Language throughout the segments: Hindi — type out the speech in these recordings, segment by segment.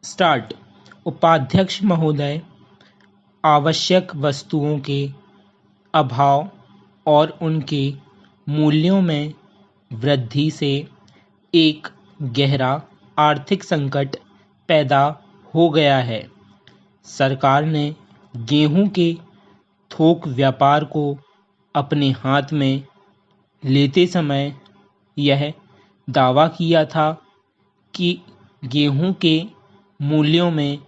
स्टार्ट। उपाध्यक्ष महोदय, आवश्यक वस्तुओं के अभाव और उनके मूल्यों में वृद्धि से एक गहरा आर्थिक संकट पैदा हो गया है। सरकार ने गेहूं के थोक व्यापार को अपने हाथ में लेते समय यह दावा किया था कि गेहूं के मूल्यों में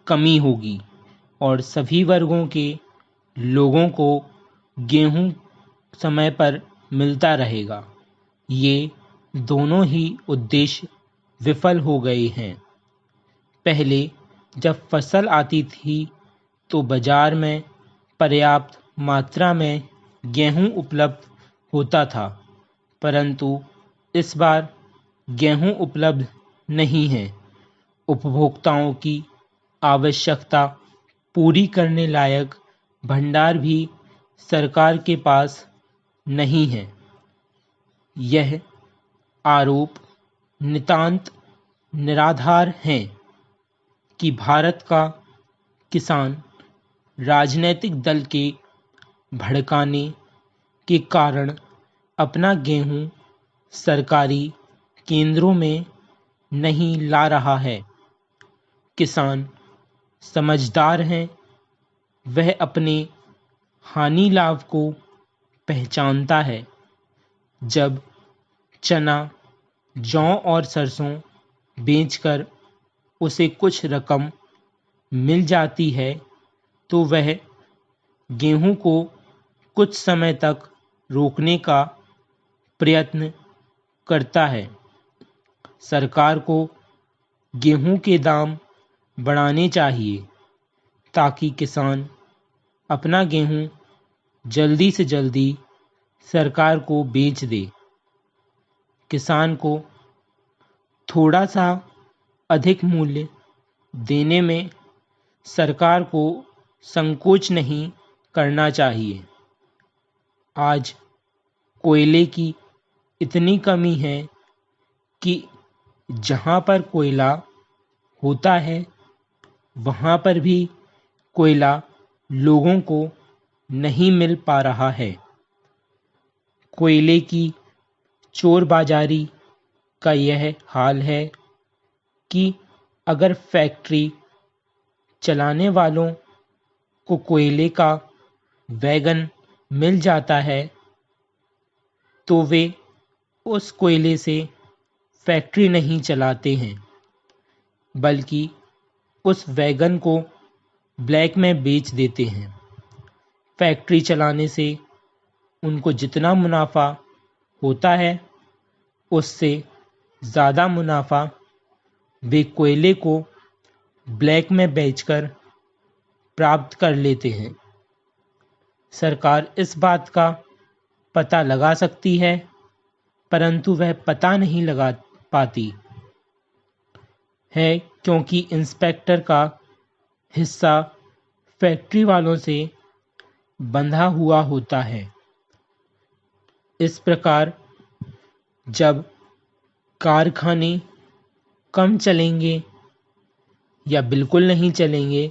कमी होगी और सभी वर्गों के लोगों को गेहूं समय पर मिलता रहेगा। ये दोनों ही उद्देश्य विफल हो गए हैं। पहले जब फसल आती थी तो बाजार में पर्याप्त मात्रा में गेहूं उपलब्ध होता था, परंतु इस बार गेहूं उपलब्ध नहीं है। उपभोक्ताओं की आवश्यकता पूरी करने लायक भंडार भी सरकार के पास नहीं है। यह आरोप नितांत निराधार है कि भारत का किसान राजनीतिक दल के भड़काने के कारण अपना गेहूं सरकारी केंद्रों में नहीं ला रहा है। किसान समझदार हैं, वह अपने हानि लाभ को पहचानता है। जब चना, जौ और सरसों बेचकर उसे कुछ रकम मिल जाती है तो वह गेहूं को कुछ समय तक रोकने का प्रयत्न करता है। सरकार को गेहूं के दाम बढ़ाने चाहिए ताकि किसान अपना गेहूं जल्दी से जल्दी सरकार को बेच दे। किसान को थोड़ा सा अधिक मूल्य देने में सरकार को संकोच नहीं करना चाहिए। आज कोयले की इतनी कमी है कि जहां पर कोयला होता है वहां पर भी कोयला लोगों को नहीं मिल पा रहा है। कोयले की चोर बाजारी का यह हाल है कि अगर फैक्ट्री चलाने वालों को कोयले का वैगन मिल जाता है तो वे उस कोयले से फैक्ट्री नहीं चलाते हैं, बल्कि उस वैगन को ब्लैक में बेच देते हैं। फैक्ट्री चलाने से उनको जितना मुनाफा होता है उससे ज़्यादा मुनाफा वे कोयले को ब्लैक में बेचकर प्राप्त कर लेते हैं। सरकार इस बात का पता लगा सकती है, परंतु वह पता नहीं लगा पाती है क्योंकि इंस्पेक्टर का हिस्सा फैक्ट्री वालों से बंधा हुआ होता है। इस प्रकार जब कारखाने कम चलेंगे या बिल्कुल नहीं चलेंगे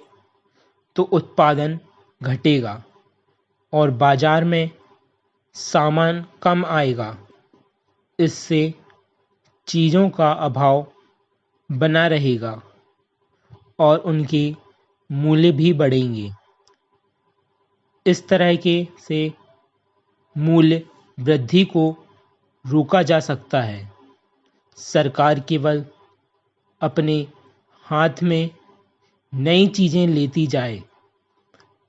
तो उत्पादन घटेगा और बाजार में सामान कम आएगा। इससे चीज़ों का अभाव बना रहेगा और उनके मूल्य भी बढ़ेंगे। इस तरह से मूल्य वृद्धि को रोका जा सकता है। सरकार केवल अपने हाथ में नई चीज़ें लेती जाए,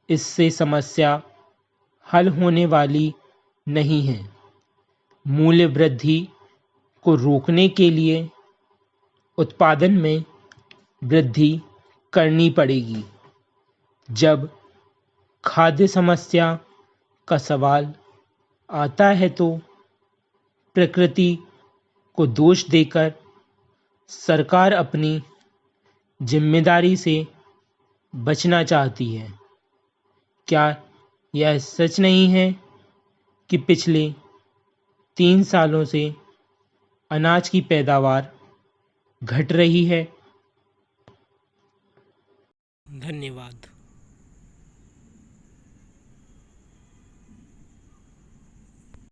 इससे समस्या हल होने वाली नहीं है। मूल्य वृद्धि को रोकने के लिए उत्पादन में वृद्धि करनी पड़ेगी। जब खाद्य समस्या का सवाल आता है तो प्रकृति को दोष देकर सरकार अपनी जिम्मेदारी से बचना चाहती है। क्या यह सच नहीं है कि पिछले 3 सालों से अनाज की पैदावार घट रही है? धन्यवाद।